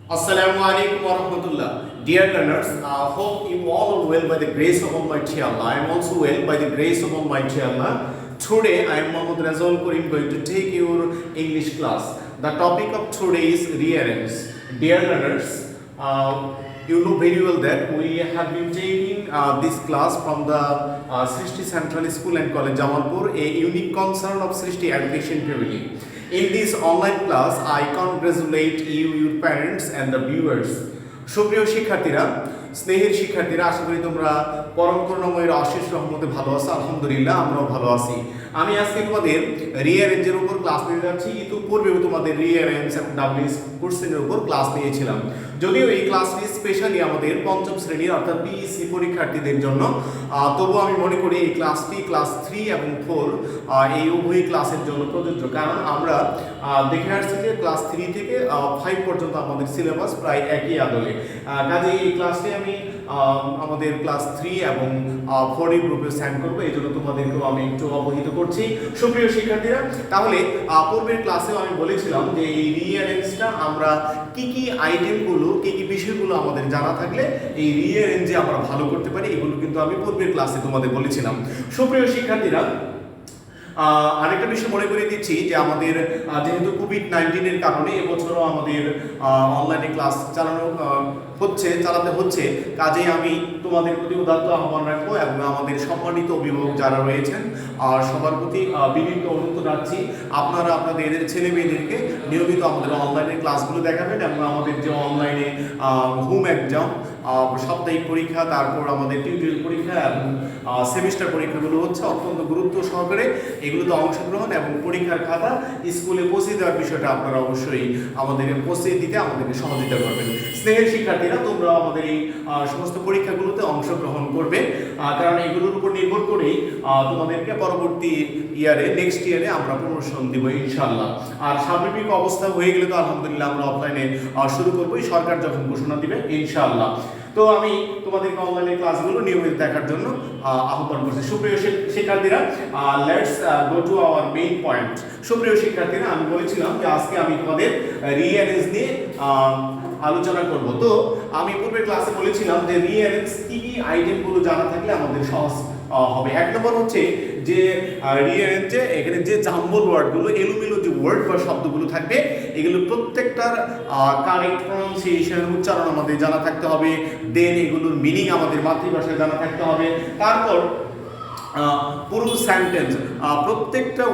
Assalamu alaikum wa rahmatullah. Dear learners, hope you all are well by the grace of Almighty Allah. I am also well by the grace of Almighty Allah. Today I am Muhammad Razal Karim going to take your English class. The topic of today is rearrange. Dear learners, you know very well that we have been taking this class from the Srishti Central School and College Jamalpur, a unique concern of Srishti Education Family. In this online class, I congratulate you, your parents and the viewers. সুপ্রিয় শিক্ষার্থীরা, স্নেহের শিক্ষার্থীরা, আশা করি তোমরা পরম করুণাময়ের অশেষ রহমতে ভালো আছো। আলহামদুলিল্লাহ আমরাও ভালো আছি। আমি আজকে তোমাদের রিঅ্যারেঞ্জের উপর ক্লাস নিতে যাচ্ছি। ইতিপূর্বেও তোমাদের রিঅ্যারেঞ্জ এবং ডাব্লিউএস কোর্সের উপর ক্লাস নিয়েছিলাম। যদিও এই ক্লাসটি স্পেশালি আমাদের পঞ্চম শ্রেণীর অর্থাৎ পিইসি পরীক্ষার্থীদের জন্য, তবুও আমি মনে করি এই ক্লাসটি ক্লাস 3 এবং 4 এই উভয় ক্লাসের জন্য প্রযোজ্য। কারণ আমরা দেখে আসছি যে ক্লাস 3 থেকে 5 পর্যন্ত আমাদের সিলেবাস প্রায় একই আদলে। কাজে এই ক্লাসটি আমি আমাদের ক্লাস 3 এবং 4 এর গ্রুপে সেন্ড করবো, এই জন্য তোমাদেরকেও আমি একটু অবহিত করছি। সুপ্রিয় শিক্ষার্থীরা, তাহলে পূর্বের ক্লাসেও আমি বলেছিলাম যে এই রিঅ্যারেঞ্জটা আমরা কি আইটেমগুলো, কি বিষয়গুলো আমাদের জানা থাকলে এই রিঅ্যারেঞ্জে আমরা ভালো করতে পারি, এগুলো কিন্তু আমি পূর্বের ক্লাসে তোমাদের বলেছিলাম। সুপ্রিয় শিক্ষার্থীরা, আরেকটা বিষয় মনে করে দিচ্ছি যে আমাদের যেহেতু কোভিড-19 এর কারণে এবছরও আমাদের অনলাইনে ক্লাস চালাতে হচ্ছে, কাজেই আমি তোমাদের প্রতি উদাত্ত আহ্বান রাখবো এবং আমাদের সম্মানিত অভিভাবক যারা রয়েছেন সবার প্রতি বিনীত অনুরোধ রাখছি, আপনারা আপনাদের ছেলে মেয়েদেরকে নিয়মিত আমাদের অনলাইনে ক্লাসগুলো দেখাবেন এবং আমাদের যে অনলাইনে হোম এক্সাম, সাপ্তাহিক পরীক্ষা, তারপর আমাদের টিউটোরিয়াল পরীক্ষা এবং সেমিস্টার পরীক্ষাগুলো হচ্ছে, অত্যন্ত গুরুত্ব সহকারে এগুলোতে অংশগ্রহণ এবং পরীক্ষার খাতা স্কুলে পৌঁছে দেওয়ার বিষয়টা আপনারা অবশ্যই আমাদের পৌঁছে দিতে আমাদেরকে সহযোগিতা করবেন। স্নেহের শিক্ষার্থীরা, তোমরা আমাদের এই সমস্ত পরীক্ষাগুলোতে অংশগ্রহণ করবে, কারণ এগুলোর উপর নির্ভর করেই তোমাদেরকে পরবর্তী নেক্সট ইয়ারে আমরা প্রমোশন দিব ইনশাআল্লাহ। আর স্বাভাবিক অবস্থা হয়ে গেলে তো আলহামদুলিল্লাহ আমরা অফলাইনে শুরু করবোই, সরকার যখন ঘোষণা দিবে ইনশাআল্লাহ। তো আমি তোমাদেরকে অনলাইনে ক্লাসগুলো নিয়মিত দেখার জন্য আহ্বান করছি। সুপ্রিয় শিক্ষার্থীরা, let's go to our main point. সুপ্রিয় শিক্ষার্থীরা, আমি বলেছিলাম যে আজকে আমি তোমাদের রিঅ্যারেঞ্জ নিয়ে আলোচনা করব। তো আমি পূর্বের ক্লাসে বলেছিলাম যে রিঅ্যারেঞ্জ কি আইটেমগুলো জানা থাকলে আমাদের সহজ হবে। এক নম্বর হচ্ছে যে রিঅ্যারেঞ্জে এখানে যে জাম্বল ওয়ার্ডগুলো, এলোমেলো যে ওয়ার্ড বা শব্দগুলো থাকবে, এগুলো প্রত্যেকটার কারেক্ট প্রনাউন্সিয়েশন, উচ্চারণ আমাদের জানা থাকতে হবে। দেন এগুলোর মিনিং আমাদের মাতৃভাষায় জানা থাকতে হবে। তারপর পুরো সেন্টেন্স, প্রত্যেকটা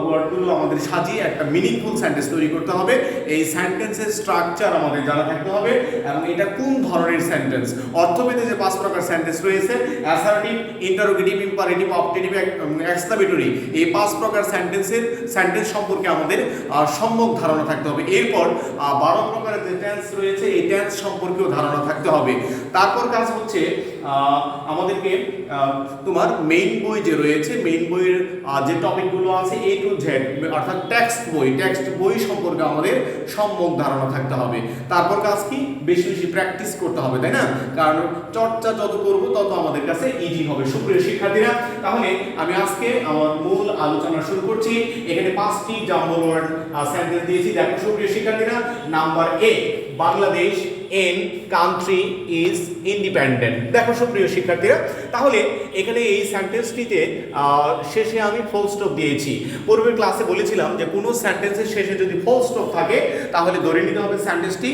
ওয়ার্ডগুলো আমাদের সাজিয়ে একটা মিনিংফুল সেন্টেন্স তৈরি করতে হবে। এই সেন্টেন্সের স্ট্রাকচার আমাদের জানা থাকতে হবে এবং এটা কোন ধরনের সেন্টেন্স। অর্থভেদে যে 5 প্রকার সেন্টেন্স রয়েছে, assertive, interrogative, imperative, objective, exclamatory, এই 5 প্রকার সেন্টেন্স সম্পর্কে আমাদের সম্যক ধারণা থাকতে হবে। এরপর 12 প্রকারের যে টেন্স রয়েছে, এই টেন্স সম্পর্কেও ধারণা থাকতে হবে। তারপর কাজ হচ্ছে আমাদেরকে তোমার মেইন বই যে রয়েছে, মেইন বইয়ের যে টপিকগুলো আছে A to Z, অর্থাৎ টেক্সট বই সম্পর্কে আমাদের সম্যক ধারণা থাকতে হবে। তারপর কাজ কি, বেশি বেশি প্র্যাকটিস করতে হবে, তাই না? কারণ চর্চা যত করব তত আমাদের কাছে ইজি হবে। সুপ্রিয় শিক্ষার্থীরা, তাহলে আমি আজকে আমার মূল আলোচনা শুরু করছি। এখানে 5টি জাম্বল ওয়ার্ড সেন্টেন্স দিয়েছি। দেখো সুপ্রিয় শিক্ষার্থীরা, number A, Bangladesh N country is independent. দেখো সুপ্রিয় শিক্ষার্থীরা, তাহলে এখানে এই সেন্টেন্সটিতে শেষে আমি ফুল স্টপ দিয়েছি। পূর্বের ক্লাসে বলেছিলাম যে কোনো সেন্টেন্সের শেষে যদি ফুল স্টপ থাকে তাহলে ধরে নিতে হবে সেন্টেন্সটি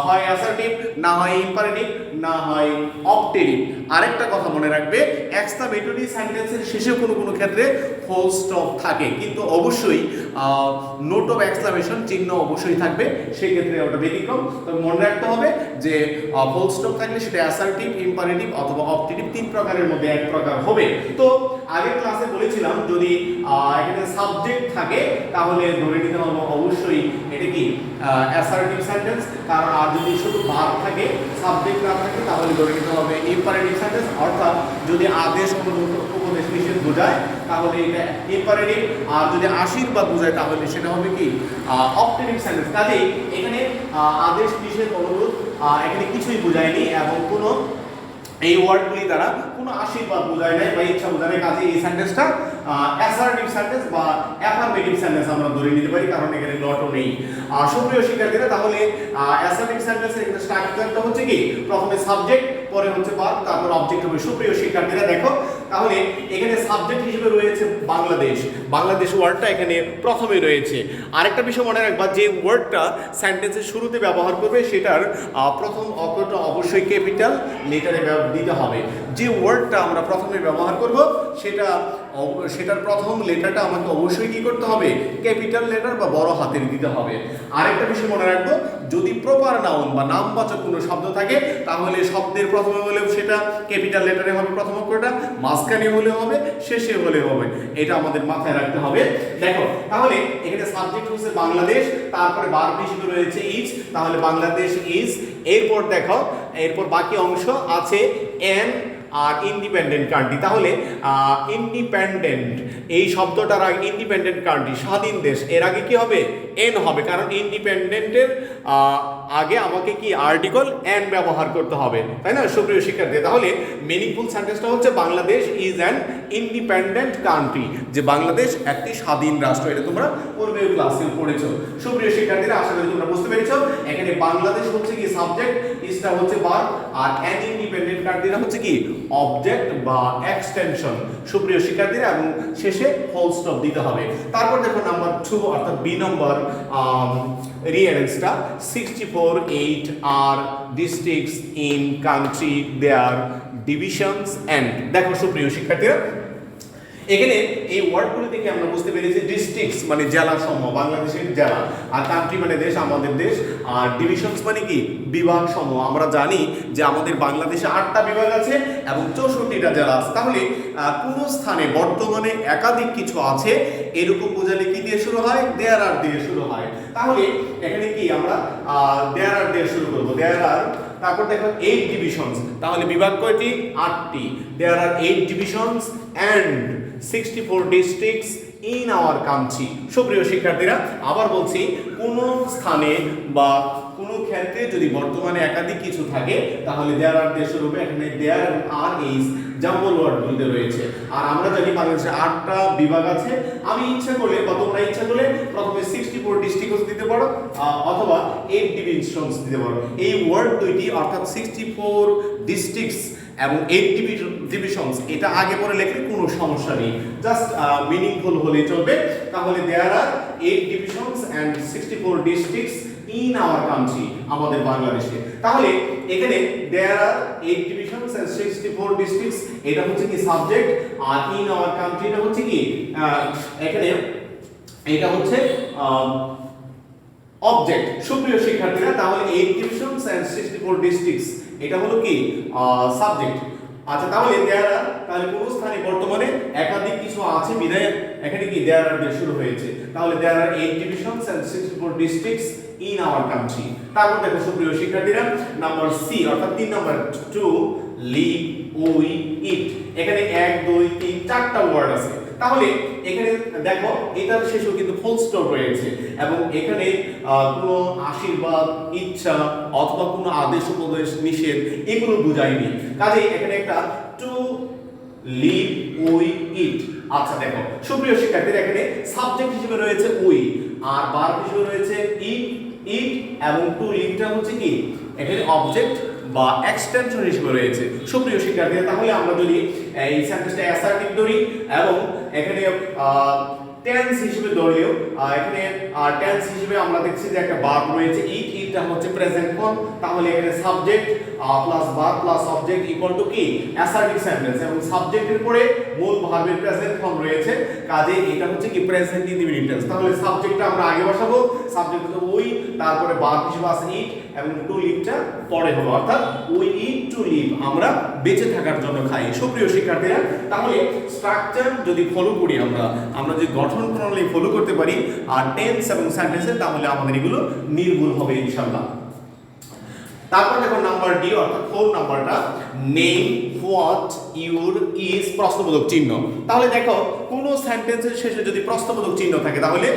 হয় অ্যাসার্টিভ, না হয় ইম্পারেটিভ, না হয় অবজেক্টিভ। আরেকটা কথা মনে রাখবে, এক্সক্লামেটরি সেন্টেন্সের শেষে কোনো ক্ষেত্রে ফুল স্টপ থাকে, কিন্তু অবশ্যই নোট অফ এক্সক্লামেশন চিহ্ন অবশ্যই থাকবে, সেক্ষেত্রে ওটা ব্যতিক্রম। তবে মনে রাখতে হবে যে ফুল স্টপ থাকলে সেটা অ্যাসার্টিভ, ইম্পারেটিভ অথবা অবজেক্টিভ 3 প্রকারের মধ্যে এক প্রকার হবে। তো আগের ক্লাসে বলেছিলাম যদি এখানে সাবজেক্ট থাকে তাহলে ধরে নিতে হবে অবশ্যই এটা কি অ্যাসার্টিভ সেন্টেন্স। কারণ আর যদি শুধু ভার্ব থাকে, সাবজেক্ট না থাকে, তাহলে ধরে নিতে হবে ইম্পারেটিভ সেন্টেন্স। অর্থাৎ যদি আদেশ, উপদেশ, নিষেধ বোঝায় তাহলে এটা ইম্পারেটিভ, আর যদি আশীর্বাদ বোঝায় তাহলে সেটা হবে কি অবজেক্টিভ সেন্টেন্স। কাজেই এখানে আদেশ, নিষেধ, অনুরোধ এখানে কিছুই বোঝায়নি এবং কোনো এই ওয়ার্ডগুলি দ্বারা কোনো আশীর্বাদ বোঝায় নাই বা ইচ্ছা বোঝায় নাই। কাজে এই সেন্টেন্সটা অ্যাসার্টিভ সেন্টেন্স বা অ্যাফার্মেটিভ সেন্টেন্স আমরা ধরে নিতে পারি, কারণ এখানে নটও নেই। সুপ্রিয় শিক্ষার্থীরা, তাহলে অ্যাসার্টিভ সেন্টেন্সের এখানে স্ট্রাকচারটা হচ্ছে কি, প্রথমে সাবজেক্ট, পরে হচ্ছে ভার্ব, তারপর অবজেক্ট হবে। সুপ্রিয় শিক্ষার্থীরা দেখো, তাহলে এখানে সাবজেক্ট হিসেবে রয়েছে বাংলাদেশ, বাংলাদেশ ওয়ার্ডটা এখানে প্রথমে রয়েছে। আরেকটা বিষয় মনে রাখবা, যে ওয়ার্ডটা সেন্টেন্সের শুরুতে ব্যবহার করবে সেটার প্রথম অক্ষরটা অবশ্যই ক্যাপিটাল লেটারে দিতে হবে। যে ওয়ার্ডটা আমরা প্রথমে ব্যবহার করব সেটার প্রথম লেটারটা আমাকে অবশ্যই কি করতে হবে, ক্যাপিটাল লেটার বা বড় হাতের দিতে হবে। আরেকটা বিষয় মনে রাখবো, যদি প্রপার নাউন বা নামবাচক কোনো শব্দ থাকে তাহলে শব্দের প্রথমে হলেও সেটা ক্যাপিটাল লেটারে হবে প্রথম অক্ষরটা, মাঝখানে হলে হবে, শেষে হলে হবে, এটা আমাদের মাথায় রাখতে হবে। দেখো, তাহলে এখানে সাবজেক্ট হচ্ছে বাংলাদেশ, তারপরে ভার্ব হিসেবে রয়েছে ইজ, তাহলে বাংলাদেশ ইজ। এরপর দেখো, এরপর বাকি অংশ আছে এন আর ইন্ডিপেন্ডেন্ট কান্ট্রি। তাহলে ইন্ডিপেন্ডেন্ট এই শব্দটার আগে ইন্ডিপেন্ডেন্ট কান্ট্রি, স্বাধীন দেশ, এর আগে কি হবে, এন হবে, কারণ ইন্ডিপেন্ডেন্টের আগে আমাকে কি আর্টিকল এন ব্যবহার করতে হবে, তাই না সুপ্রিয় শিক্ষার্থী? তাহলে মিনিংফুল সেন্টেন্সটা হচ্ছে Bangladesh is an independent country, যে বাংলাদেশ একটি স্বাধীন রাষ্ট্র। এটা তোমরা পূর্বের ক্লাসে পড়েছো। সুপ্রিয় শিক্ষার্থীরা, আশা করি তোমরা বুঝতে পেরেছো। এখানে বাংলাদেশ হচ্ছে কি সাবজেক্ট, ইজটা হচ্ছে ভার্ব, আর অ্যান ইন্ডিপেন্ডেন্ট কান্ট্রিটা হচ্ছে কি অবজেক্ট বা এক্সটেনশন। সুপ্রিয় শিক্ষার্থীরা, এবং শেষে ফুল স্টপ দিতে হবে। তারপর দেখো নাম্বার 2 অর্থাৎ B number রিয়ারেন্সটা 64 are districts in country, their divisions and দেখো সুপ্রিয় শিক্ষার্থীরা, এখানে এই ওয়ার্ডগুলো থেকে আমরা বুঝতে পেরেছি ডিস্ট্রিক্টস মানে জেলা সমূহ, বাংলাদেশের জেলা, আর কান্ট্রি মানে দেশ, আমাদের দেশ, আর ডিভিশনস মানে কি বিভাগ সমূহ। আমরা জানি যে আমাদের বাংলাদেশে 8টা বিভাগ আছে এবং 64টা জেলা আছে। তাহলে কোনো স্থানে বর্তমানে একাধিক কিছু আছে এরকম বোঝালে কি দিয়ে শুরু হয়, দেয়ার আর দিয়ে শুরু হয়। তাহলে এখানে কি আমরা দেয়ার আর দিয়ে শুরু করব, দেয়ার আর, তারপর দেখো 8 ডিভিশনস, তাহলে বিভাগ কয়টি, 8টি। দেয়ার are 8 divisions and 64 districts in our country। সুপ্রিয় শিক্ষার্থীরা, আবার বলছি, কোন স্থানে বা কোন ক্ষেত্রে যদি বর্তমানে একাধিক কিছু থাকে তাহলে দেয়ার আর দিয়ে শুরু হবে। এখানে দেয়ার এবং আর ইজ জাম্বল ওয়ার্ডগুলোতে রয়েছে। আর আমরা জানি বাংলাদেশে 8টা বিভাগ আছে। আমি ইচ্ছা করলে বা তোমরা ইচ্ছা করলে প্রথমে 64 ডিস্ট্রিক্টস দিতে পারো অথবা 8 ডিভিশনস দিতে পারো। এই ওয়ার্ড দুইটি অর্থাৎ 64 ডিস্ট্রিক্টস এবং 8 ডিভিশনস এটা আগে পরে লিখলে কোনো সমস্যা নেই, জাস্ট মিনিংফুল হলে চলবে। তাহলে there are 8 divisions and 64 districts in our country, আমাদের বাংলাদেশে। তাহলে এখানে there are 8 divisions and 64 districts এটা হচ্ছে কি সাবজেক্ট, আর ইন আওয়ার কান্ট্রি এটা হচ্ছে কি এখানে এটা হচ্ছে অবজেক্ট। সুপ্রিয় শিক্ষার্থীরা, তাহলে 8 ডিভিশনস এন্ড 64 ডিস্ট্রিক্টস এটা হলো কি সাবজেক্ট। আচ্ছা, তাহলে দেয়ার আর, তাহলে কোন স্থানে বর্তমানে একাধিক কিছু আছে বিধায় এখানে কি দেয়ার আর দিয়ে শুরু হয়েছে। তাহলে there are 8 divisions and 64 districts in our country. তারপর দেখো সুপ্রিয় শিক্ষার্থীরা, নাম্বার সি অর্থাৎ 3 নাম্বার 2 লিভ, উই, ইট। এখানে 1 2 3 4টা ওয়ার্ড আছে। তাহলে এখানে দেখো এটার শেষেও কিন্তু ফুল স্টপ রয়েছে এবং এখানে কোনো আশীর্বাদ, ইচ্ছা অথবা কোনো আদেশ, উপদেশ, নিষেধ এগুলো বুঝায়নি। কাজে এখানে একটা টু লিভ, উই, ইট। আচ্ছা দেখো সুপ্রিয় শিক্ষার্থীরা, এখানে সাবজেক্ট হিসেবে রয়েছে উই, আর ভার্ব হিসেবে রয়েছে ইট, এবং টু লিভটা হচ্ছে কি এখানে অবজেক্ট বা এক্সটেনশন হিসেবে রয়েছে। সুপ্রিয় শিক্ষার্থীরা, তাহলে আমরা যদি এই সেন্টেন্সটা অ্যাসার্টিভ ধরি এবং এখানে টেন্স হিসেবে ধরলেও এখানে টেন্স হিসেবে আমরা দেখছি যে একটা ভার্ব রয়েছে ইট, ইটটা হচ্ছে প্রেজেন্ট ফর্ম। তাহলে এখানে subject plus verb plus object equal to কি অ্যাসার্টিভ সেন্টেন্স, এবং সাবজেক্টের পরে মূল ভার্বের প্রেজেন্ট ফর্ম রয়েছে। কাজে এটা হচ্ছে কি প্রেজেন্ট ইনডিফিনিট টেন্স। তাহলে সাবজেক্টটা আমরা আগে বসাবো, সাবজেক্ট হচ্ছে উই, তারপরে ভার্ব হিসেবে আছে ইট এবং টু লিভটা পরে হবে, অর্থাৎ উই ইট টু লিভ, আমরা বেঁচে থাকার জন্য খাই। সুপ্রিয় শিক্ষার্থীরা, তাহলে স্ট্রাকচার যদি ফলো করি আমরা যদি গঠন প্রণালী ফলো করতে পারি আর টেন্স এবং সেন্টেন্সে, তাহলে আমাদের এগুলো নির্ভুল হবে ইনশাআল্লাহ। তারপর দেখো নাম্বার ডি অর্থাৎ 4 নাম্বারটা নেম, হোয়াট, ইউর, ইজ প্রশ্নবোধক চিহ্ন। তাহলে দেখো কোন সেন্টেন্সের শেষে যদি প্রশ্নবোধক চিহ্ন থাকে তাহলে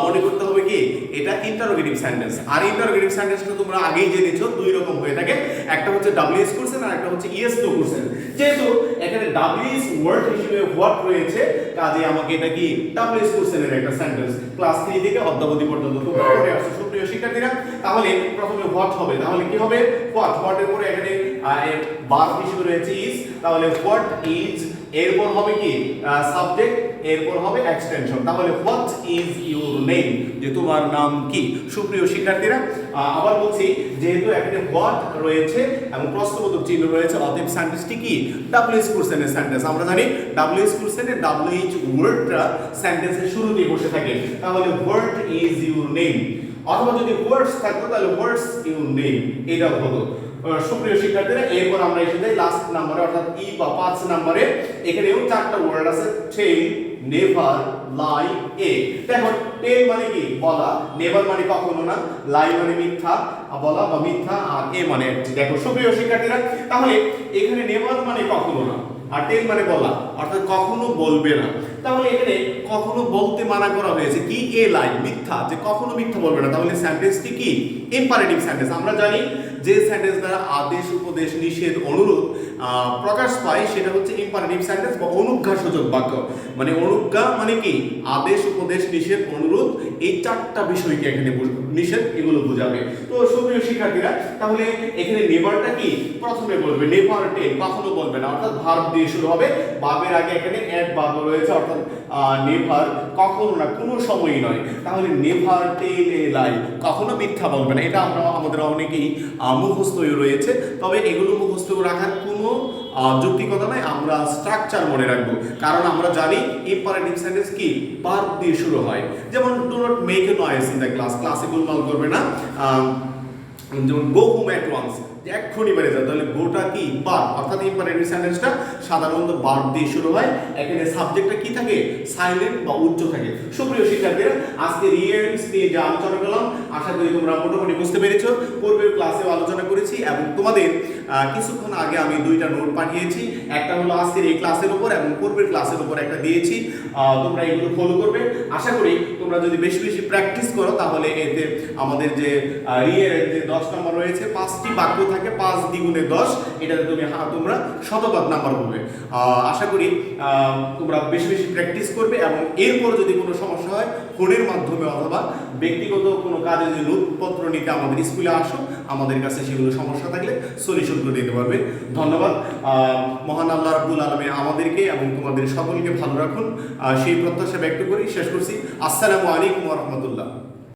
মনে করতে হবে কি এটা ইন্টারোগেটিভ সেন্টেন্স। আর ইন্টারোগেটিভ সেন্টেন্সটা তোমরা আগেই জেনেছো দুই রকম হয়ে থাকে, একটা হচ্ছে ডব্লিউএস কোশ্চেন আর একটা হচ্ছে ইএস নো কোশ্চেন। যেহেতু এখানে ডব্লিউএস ওয়ার্ড হিসেবে হোয়াট রয়েছে, কাজে আমাকে এটা কি ডব্লিউএস কোশ্চেনের একটা সেন্টেন্স ক্লাস 3 থেকে অদ্যাবধি পর্যন্ত তোমরা পড়ে আসছো। সুপ্রিয় শিক্ষার্থীরা, তাহলে প্রথমে হোয়াট হবে, তাহলে কি হবে হোয়াট, হোয়াটের পরে এখানে ভার্ব হিসেবে রয়েছে ইজ, তাহলে হোয়াট ইজ, এরপর হবে কি সাবজেক্ট, এরপর হবে এক্সটেনশন, তাহলে হোয়াট ইজ ইউর নেম, যে তোমার নাম কি। সুপ্রিয় শিক্ষার্থীরা আবার বলছি, যেহেতু এখানে হোয়াট রয়েছে এবং প্রশ্নবোধক চিহ্ন রয়েছে, অতএব সেন্টেন্সটি কি WH কোশ্চেনের সেন্টেন্স। আমরা জানি WH কোশ্চেনে WH ওয়ার্ডটা সেন্টেন্সের শুরুতেই বসে থাকে, তাহলে হোয়াট ইজ ইউর নেম, অথবা যদি ওয়ার্ডস থাকতো তাহলে হোয়াটস ইউর নেম এটা হতো। সুপ্রিয় শিক্ষার্থীরা এরপর আমরা এসে যাই লাস্ট নম্বরে, অর্থাৎ ই বা 5 নম্বরে। এখানেও 4টা ওয়ার্ড আছে, টেল, নেভার, লাই, এ। দেখো টেল মানে কি বলা, নেভার মানে কখনো না, লাই মানে মিথ্যা বলা বা মিথ্যা, আর এ মানে একটি। দেখো সুপ্রিয় শিক্ষার্থীরা, তাহলে এখানে নেভার মানে কখনো না আর টেল মানে বলা, অর্থাৎ কখনো বলবে না। তাহলে এখানে কখনো বলতে মানা করা হয়েছে কি, এ লাই মিথ্যা, যে কখনো মিথ্যা বলবে না। তাহলে সেন্টেন্সটি কি ইম্পারেটিভ সেন্টেন্স। আমরা জানি যে সেন্টেন্স দ্বারা আদেশ, উপদেশ, নিষেধ, অনুরোধ প্রকাশ পায় সেটা হচ্ছে ইম্পারেটিভ সেন্টেন্স বা অনুজ্ঞাসূচক বাক্য। মানে অনুজ্ঞা মানে কি আদেশ, উপদেশ, নিষেধ, অনুরোধ, এই 4টা বিষয়কে এখানে নিষেধ এগুলো বোঝাবে। তো সুপ্রিয় শিক্ষার্থীরা, তাহলে এখানে নেভারটা কি প্রথমে বলবে, নেভার টেল কখনো বলবে না, অর্থাৎ ভার্ব দিয়ে শুরু হবে, ভার্বের আগে এখানে অ্যাডভার্ব রয়েছে, অর্থাৎ নেভার কখনো না, কোনো সময়ই নয়। তাহলে নেভার টেল এ লাই, কখনো মিথ্যা বলবে না। এটা আমরা আমাদের অনেকেই মুখস্থ রয়েছে, তবে এগুলো মুখস্থ রাখার কোনো যৌক্তিকতা নাই, আমরা স্ট্রাকচার মনে রাখবো, কারণ আমরা জানি ইম্পারেটিভ সেন্টেন্স কি ভার্ব দিয়ে শুরু হয়। যেমন do not make a noise in the class, ক্লাসে গোলমাল করবে না। যেমন গো হোম অ্যাট ওয়ান্স, এক্ষুনি বেড়ে যায়, তাহলে গোটা কি ভার্ব, অর্থাৎ ইম্পারেটিভ সেন্টেন্সটা সাধারণত ভার্ব দিয়ে শুরু হয়। এখানে সাবজেক্টটা কি থাকে সাইলেন্ট বা উচ্চ থাকে। সুপ্রিয় শিক্ষার্থীরা, আজকে রিয়েন্স নিয়ে যে আলোচনা করলাম আশা করি তোমরা মোটামুটি বুঝতে পেরেছো। পূর্বের ক্লাসেও আলোচনা করেছি এবং তোমাদের কিছুক্ষণ আগে আমি 2টা নোট পাঠিয়েছি, একটা হলো আজকের এই ক্লাসের উপর এবং পূর্বের ক্লাসের উপর একটা দিয়েছি। তোমরা এগুলো ফলো করবে। আশা করি তোমরা যদি বেশি বেশি প্র্যাকটিস করো তাহলে এতে আমাদের যে রিয়ের যে 10 নম্বর রয়েছে, 5টি বাক্য থাকে, 5 দ্বিগুণে 10, এটাতে তোমরা শতভাগ নাম্বার পাবে। আশা করি তোমরা বেশি বেশি প্র্যাকটিস করবে এবং এরপর যদি কোনো সমস্যা হয় ফোনের মাধ্যমে অথবা ব্যক্তিগত কোনো কাজে যদি নোটপত্র নিতে আমাদের স্কুলে আসো, আমাদের কাছে সেগুলো সমস্যা থাকলে সলিউশন করে দিতে পারবে। ধন্যবাদ। মহান আল্লাহ রাব্বুল আলামিন আমাদেরকে এবং তোমাদের সকলকে ভালো রাখুন, সেই প্রত্যাশা ব্যক্ত করি শেষ করছি। আসসালামু আলাইকুম ওয়া রাহমাতুল্লাহ।